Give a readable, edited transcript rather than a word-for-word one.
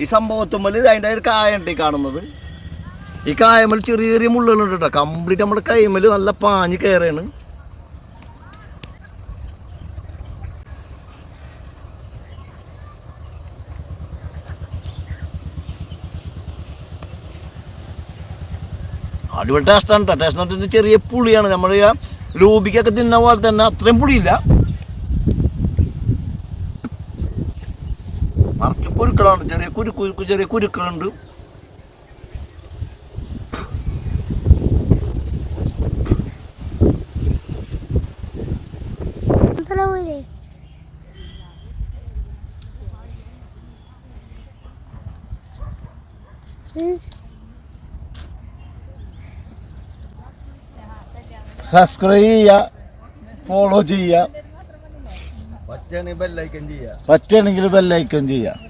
ഈ സംഭവത്തുമ്മൽ അതിൻ്റെ ഒരു കായുണ്ട് ഈ കാണുന്നത്. ഈ കായമൽ ചെറിയ ചെറിയ മുള്ളുകളുണ്ട് കേട്ടോ. കംപ്ലീറ്റ് നമ്മുടെ കൈമൽ നല്ല പാഞ്ഞ് കയറാണ്. അടിപൊളി ടേസ്റ്റാണ് കേട്ടോ. ടേസ്റ്റ് എന്ന് പറഞ്ഞാൽ ചെറിയ പുളിയാണ്. നമ്മൾ ലൂബിക്കൊക്കെ തിന്ന പോലെ തന്നെ അത്രയും പുളിയില്ല. നിറച്ച് കുരുക്കളാണ്. ചെറിയ കുരുക്കളുണ്ട്. സബ്സ്ക്രൈബ് ചെയ്യുക, ഫോളോ ചെയ്യുക, പറ്റുകയാണെങ്കിൽ ബെല്ലൈക്കൻ ചെയ്യുക.